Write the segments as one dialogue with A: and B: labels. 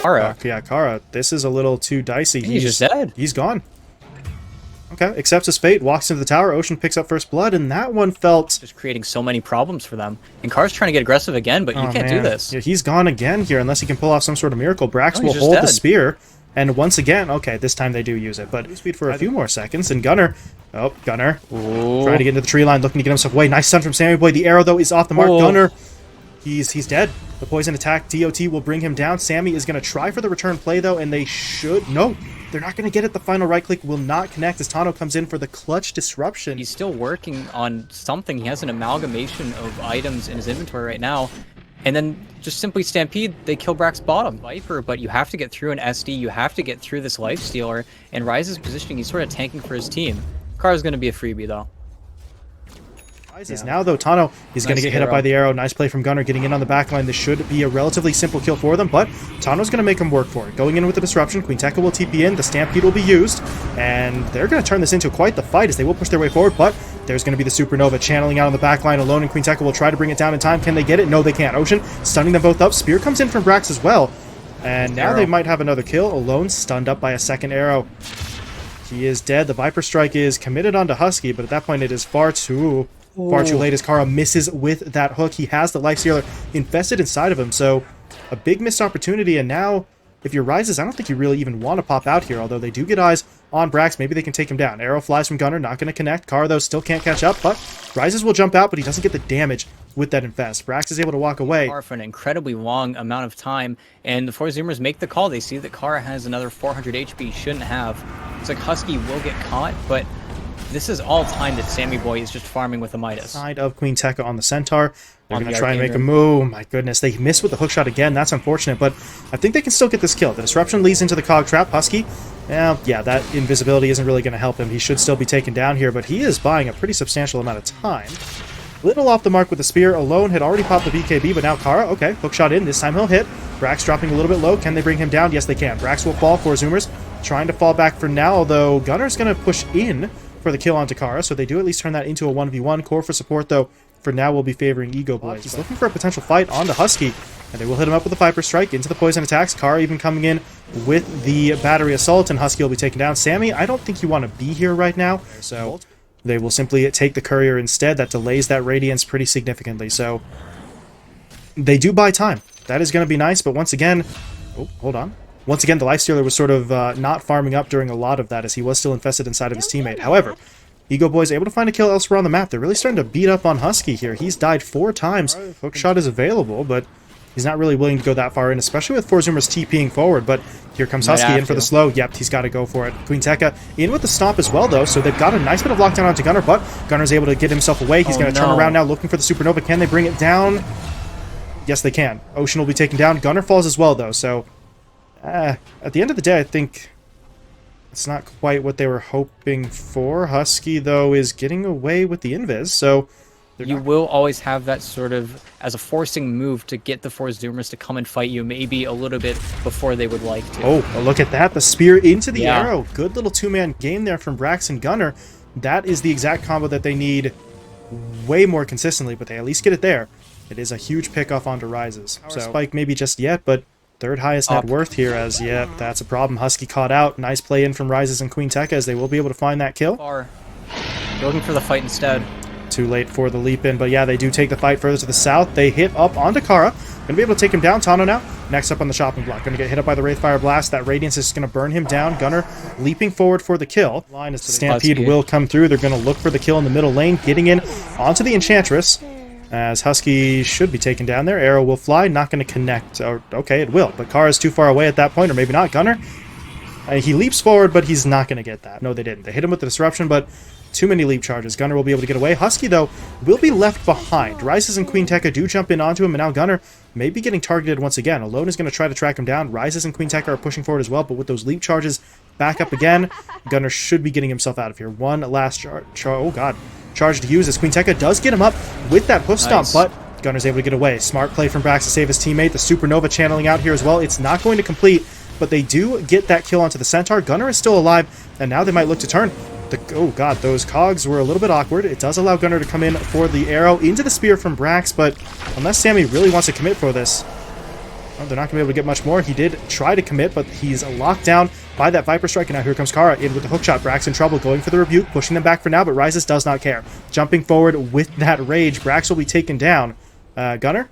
A: Cara.
B: Yeah, Cara. This is a little too dicey.
A: He's just dead.
B: He's gone. Okay, accepts his fate, walks into the tower, Ocean picks up first blood, and that one felt...
A: Just creating so many problems for them. And Cara's trying to get aggressive again, but you can't do this.
B: Yeah, he's gone again here, unless he can pull off some sort of miracle. Brax will
A: he's
B: hold
A: dead.
B: the spear, and once again, okay, this time they do use it, but speed for a few more seconds, and Gunner... Oh, Gunner.
A: Ooh.
B: Trying to get into the tree line, looking to get himself away. Nice stun from SammyBoy. The arrow, though, is off the mark.
A: Whoa.
B: Gunner, he's dead. The poison attack, DOT will bring him down. Sammy is going to try for the return play, though, and they should... No, they're not going to get it. The final right click will not connect as Tano comes in for the clutch disruption.
A: He's still working on something. He has an amalgamation of items in his inventory right now. And then just simply Stampede, they kill Brax bottom. Viper, but you have to get through an SD, you have to get through this Lifestealer, and Rise's positioning, he's sort of tanking for his team. Cara's going to be a freebie, though.
B: Now, though, Tano is going to get hit up by the arrow. Nice play from Gunner getting in on the back line. This should be a relatively simple kill for them, but Tano's going to make him work for it. Going in with the disruption, Kingteka will TP in, the Stampede will be used, and they're going to turn this into quite the fight as they will push their way forward, but there's going to be the Supernova channeling out on the back line alone, and Kingteka will try to bring it down in time. Can they get it? No, they can't. Ocean stunning them both up. Spear comes in from Brax as well, and now they might have another kill. Alone stunned up by a second arrow. He is dead. The Viper Strike is committed onto Husky, but at that point it is far too late as Cara misses with that hook. He has the Lifestealer infested inside of him, so a big missed opportunity, and now if you're Rises, I don't think you really even want to pop out here, although they do get eyes on Brax. Maybe they can take him down. Arrow flies from Gunner, not going to connect. Cara, though, still can't catch up, but Rises will jump out, but he doesn't get the damage with that infest. Brax is able to walk away.
A: For an incredibly long amount of time, and the four Zoomers make the call. They see that Cara has another 400 HP, shouldn't have. It's like Husky will get caught, but this is all time that SammyBoy is just farming with a Midas.
B: Side of Kingteka on the Centaur. They're going to try and make a move. My goodness, they missed with the hookshot again. That's unfortunate, but I think they can still get this kill. The disruption leads into the cog trap. Husky, yeah, that invisibility isn't really going to help him. He should still be taken down here, but he is buying a pretty substantial amount of time. Little off the mark with the spear. Alone had already popped the BKB, but now Cara, okay, hookshot in. This time he'll hit. Brax dropping a little bit low. Can they bring him down? Yes, they can. Brax will fall. Four Zoomers trying to fall back for now, although Gunner's going to push in for the kill onto Cara, so they do at least turn that into a 1v1. Core for support, though, for now will be favoring Egoboys. He's looking for a potential fight onto Husky, and they will hit him up with the Viper Strike into the poison attacks. Cara even coming in with the battery assault, and Husky will be taken down. Sammy, I don't think you want to be here right now, so they will simply take the courier instead. That delays that radiance pretty significantly, so they do buy time. That is going to be nice, but once again... Oh, hold on. Once again, the Lifestealer was sort of not farming up during a lot of that, as he was still infested inside of his teammate. However, Egoboys able to find a kill elsewhere on the map. They're really starting to beat up on Husky here. He's died 4 times. Hookshot is available, but he's not really willing to go that far in, especially with 4 Zoomers TPing forward. But here comes Husky in for the slow. Yep, he's got to go for it. Kingteka in with the stomp as well, though, so they've got a nice bit of lockdown onto Gunner, but Gunner's able to get himself away. He's going to turn around now looking for the Supernova. Can they bring it down? Yes, they can. Ocean will be taken down. Gunner falls as well, though, so... at the end of the day, I think it's not quite what they were hoping for. Husky, though, is getting away with the invis, so...
A: You will always have that sort of, as a forcing move to get the 4 Zoomers to come and fight you, maybe a little bit before they would like to.
B: Oh, look at that. The spear into the arrow. Good little 2-man game there from Brax and Gunner. That is the exact combo that they need way more consistently, but they at least get it there. It is a huge pickoff onto Rises. So spike maybe just yet, but... Third highest net worth here, as yep, that's a problem. Husky caught out. Nice play in from Rises and Kingteka, as they will be able to find that kill.
A: Looking for the fight instead.
B: Too late for the leap in, but yeah, they do take the fight further to the south. They hit up onto Cara. Gonna be able to take him down. Tano now. Next up on the chopping block. Gonna get hit up by the Wraith Fire Blast. That Radiance is gonna burn him down. Gunner leaping forward for the kill. Line is Stampede will come through. They're gonna look for the kill in the middle lane. Getting in onto the Enchantress. As Husky should be taken down there. Arrow will fly, not going to connect. Or, okay, it will, but Cara is too far away at that point, or maybe not. Gunner, he leaps forward, but he's not going to get that. No, they didn't. They hit him with the disruption, but too many leap charges. Gunner will be able to get away. Husky, though, will be left behind. Rises and Kingteka do jump in onto him, and now Gunner may be getting targeted once again. Alone is going to try to track him down. Rises and Kingteka are pushing forward as well, but with those leap charges back up again, Gunner should be getting himself out of here. One last charge. Oh, God. Charge to use as Kingteka does get him up with that hoof stomp, but Gunner's able to get away. Smart play from Brax to save his teammate. The Supernova channeling out here as well. It's not going to complete, but they do get that kill onto the Centaur. Gunner is still alive, and now they might look to turn. Oh god, those cogs were a little bit awkward. It does allow Gunner to come in for the arrow into the spear from Brax, but unless Sammy really wants to commit for this, Oh, they're not going to be able to get much more. He did try to commit, but he's locked down by that Viper Strike. And now here comes Cara in with the hookshot. Brax in trouble, going for the rebuke, pushing them back for now, but Rises does not care. Jumping forward with that rage. Brax will be taken down. Gunner,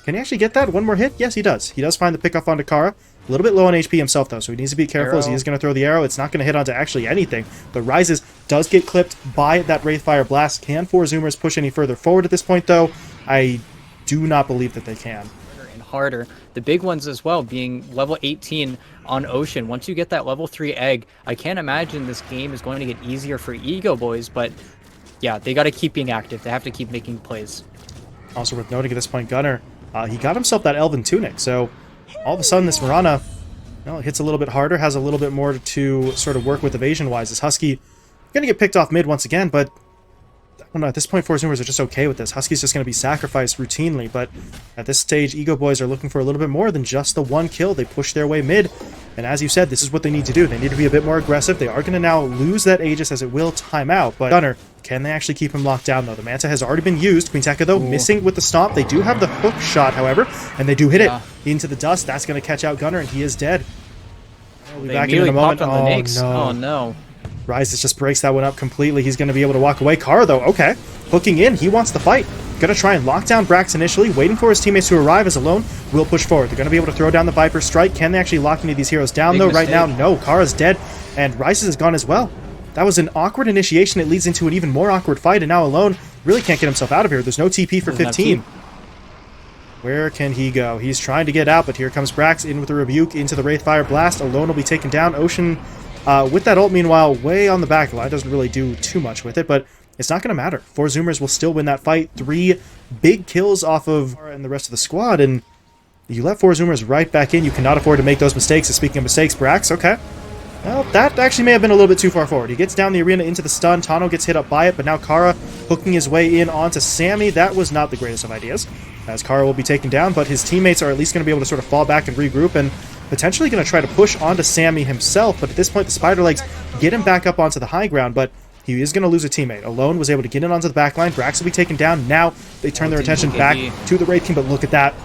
B: can he actually get that? One more hit? Yes, he does. He does find the pick off onto Cara. A little bit low on HP himself, though, so he needs to be careful as he is going to throw the arrow. It's not going to hit onto actually anything. But Rises does get clipped by that Wraithfire Blast. Can 4 Zoomers push any further forward at this point, though? I do not believe that they can.
A: And harder. The big ones as well, being level 18 on Ocean. Once you get that level 3 egg, I can't imagine this game is going to get easier for Egoboys, but yeah, they got to keep being active. They have to keep making plays.
B: Also worth noting at this point, Gunner, he got himself that Elven Tunic, so all of a sudden this Mirana, well, hits a little bit harder, has a little bit more to sort of work with evasion-wise. This Husky going to get picked off mid once again, but I don't know, at this point 4 Zoomers are just okay with this. Husky's just going to be sacrificed routinely, but at this stage, Egoboys are looking for a little bit more than just the one kill. They push their way mid, and as you said, this is what they need to do. They need to be a bit more aggressive. They are going to now lose that Aegis as it will time out, but Gunner, can they actually keep him locked down, though? The Manta has already been used. Kingteka, though, missing with the stomp. They do have the hook shot, however, and they do hit it into the dust. That's going to catch out Gunner, and he is dead. We'll be back in a moment.
A: Oh, no.
B: Rises just breaks that one up completely. He's going to be able to walk away. Cara, though, okay. Hooking in. He wants the fight. Going to try and lock down Brax initially, waiting for his teammates to arrive as Alone will push forward. They're going to be able to throw down the Viper Strike. Can they actually lock any of these heroes down, though? Right now, no. Cara's dead, and Rises is gone as well. That was an awkward initiation. It leads into an even more awkward fight, and now Alone really can't get himself out of here. There's no TP for 15. Where can he go? He's trying to get out, but here comes Brax in with a rebuke into the Wraithfire Blast. Alone will be taken down. Ocean with that ult, meanwhile, way on the back line. Doesn't really do too much with it, but it's not going to matter. 4 Zoomers will still win that fight. 3 big kills off of Cara and the rest of the squad, and you let 4 Zoomers right back in. You cannot afford to make those mistakes. And speaking of mistakes, Brax, okay. Well, that actually may have been a little bit too far forward. He gets down the arena into the stun. Tano gets hit up by it, but now Cara hooking his way in onto Sammy. That was not the greatest of ideas, as Cara will be taken down, but his teammates are at least going to be able to sort of fall back and regroup, and potentially going to try to push onto Sammy himself. But at this point, the Spider Legs get him back up onto the high ground, but he is going to lose a teammate. Alone was able to get in onto the back line. Brax will be taken down. Now they turn their attention back to the Wraith King, but look at that.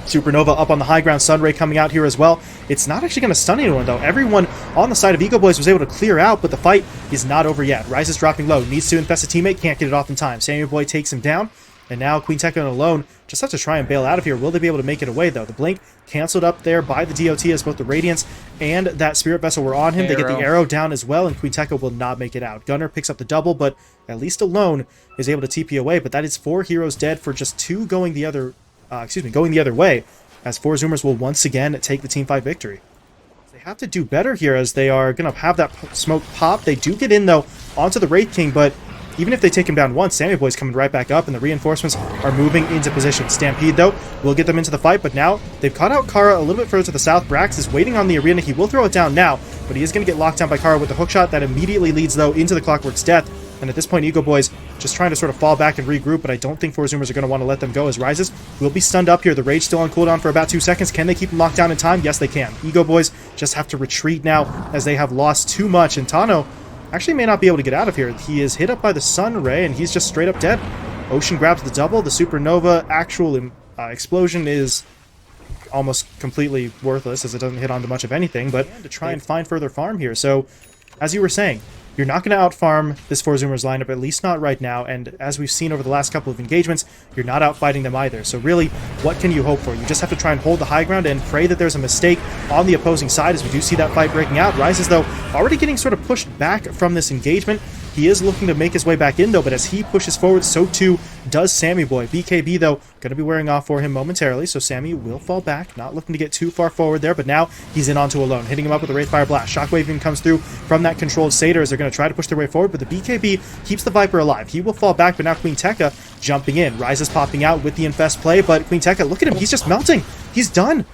B: Supernova up on the high ground. Sunray coming out here as well. It's not actually going to stun anyone, though. Everyone on the side of Egoboys was able to clear out, but the fight is not over yet. Rise is dropping low. Needs to infest a teammate. Can't get it off in time. SammyBoy takes him down. And now Kingteka and Alone just have to try and bail out of here. Will they be able to make it away, though? The Blink canceled up there by the DOT as both the Radiance and that Spirit Vessel were on him. They get the arrow down as well, and Kingteka will not make it out. Gunner picks up the double, but at least Alone is able to TP away. But that is 4 heroes dead for just 2 going the other, going the other way, as 4 Zoomers will once again take the teamfight victory. They have to do better here, as they are going to have that smoke pop. They do get in, though, onto the Wraith King, but even if they take him down once, SammyBoy's coming right back up, and the reinforcements are moving into position. Stampede, though, will get them into the fight, but now they've caught out Cara a little bit further to the south. Brax is waiting on the arena. He will throw it down now, but he is going to get locked down by Cara with the hookshot. That immediately leads, though, into the Clockwerk's death. And at this point, Egoboys just trying to sort of fall back and regroup, but I don't think 4 Zoomers are going to want to let them go, as Rises will be stunned up here. The Rage still on cooldown for about 2 seconds. Can they keep him locked down in time? Yes, they can. Egoboys just have to retreat now, as they have lost too much, and Tano actually may not be able to get out of here. He is hit up by the Sun Ray, and he's just straight up dead. Ocean grabs the double. The Supernova actual explosion is almost completely worthless, as it doesn't hit onto much of anything, but to try and find further farm here. So, as you were saying, you're not going to out-farm this 4 Zoomers lineup, at least not right now, and as we've seen over the last couple of engagements, you're not out-fighting them either. So really, what can you hope for? You just have to try and hold the high ground and pray that there's a mistake on the opposing side, as we do see that fight breaking out. Rises, though, already getting sort of pushed back from this engagement. He is looking to make his way back in, though, but as he pushes forward, so too does SammyBoy. BKB, though, going to be wearing off for him momentarily, so Sammy will fall back. Not looking to get too far forward there, but now he's in onto Alone, hitting him up with a Wraithfire Blast. Shockwave even comes through from that controlled Satyr as they're going to try to push their way forward, but the BKB keeps the Viper alive. He will fall back, but now Kingteka jumping in. Rises popping out with the Infest play, but Kingteka, look at him, he's just melting. He's done.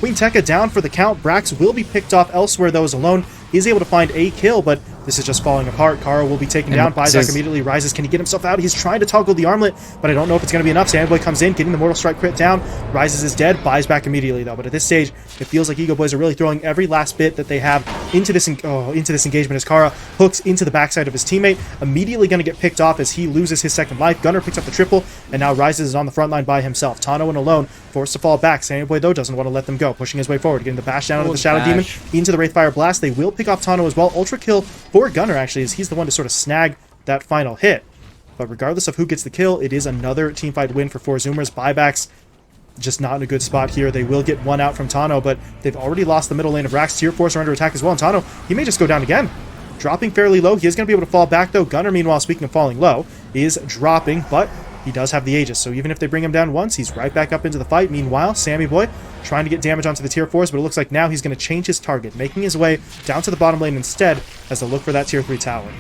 B: Kingteka down for the count. Brax will be picked off elsewhere, though, as Alone is able to find a kill, but This is just falling apart. Cara will be taken down. Buys back immediately. Rises. Can he get himself out? He's trying to toggle the armlet, but I don't know if it's going to be enough. SammyBoy comes in, getting the Mortal Strike crit down. Rises is dead. Buys back immediately, though. But at this stage, it feels like Egoboys are really throwing every last bit that they have into this engagement as Cara hooks into the backside of his teammate. Immediately going to get picked off as he loses his second life. Gunner picks up the triple, and now Rises is on the front line by himself. Tano and alone, forced to fall back. SammyBoy, though, doesn't want to let them go. Pushing his way forward, getting the bash down onto the Shadow Demon, into the Wraith Fire Blast. They will pick off Tano as well. Ultra kill for Gunner, actually, as he's the one to sort of snag that final hit. But regardless of who gets the kill, it is another teamfight win for 4Zoomers. Buybacks just not in a good spot here. They will get one out from Tano, but they've already lost the middle lane of Brax. Tier 4s are under attack as well, and Tano, he may just go down again. Dropping fairly low. He is going to be able to fall back, though. Gunner, meanwhile, speaking of falling low, is dropping, but he does have the Aegis, so even if they bring him down once, he's right back up into the fight. Meanwhile, SammyBoy trying to get damage onto the Tier 4s, but it looks like now he's going to change his target, making his way down to the bottom lane instead as they look for that Tier 3 tower.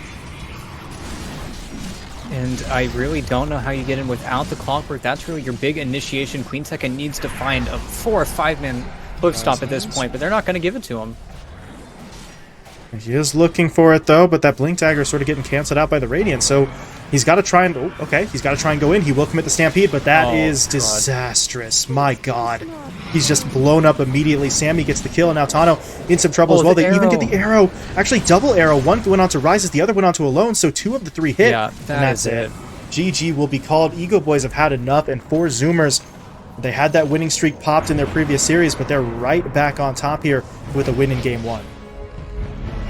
A: And I really don't know how you get in without the Clockwerk. That's really your big initiation. Kingteka needs to find a 4 or 5-man hook stop at this point, but they're not going to give it to him.
B: He is looking for it, though, but that Blink Dagger is sort of getting canceled out by the Radiant, so he's got to try and... Oh, okay, he's got to try and go in. He will commit the Stampede, but that is disastrous. My God. He's just blown up immediately. Sammy gets the kill, and now Tano in some trouble as well. They even get the arrow. Actually, double arrow. One went onto Rises, the other went onto Alone, so 2 of the 3 hit.
A: Yeah,
B: and that's it. GG will be called. Egoboys have had enough, and 4Zoomers, they had that winning streak popped in their previous series, but they're right back on top here with a win in Game 1.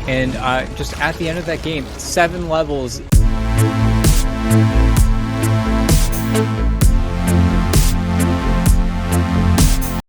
A: And just at the end of that game, 7 levels.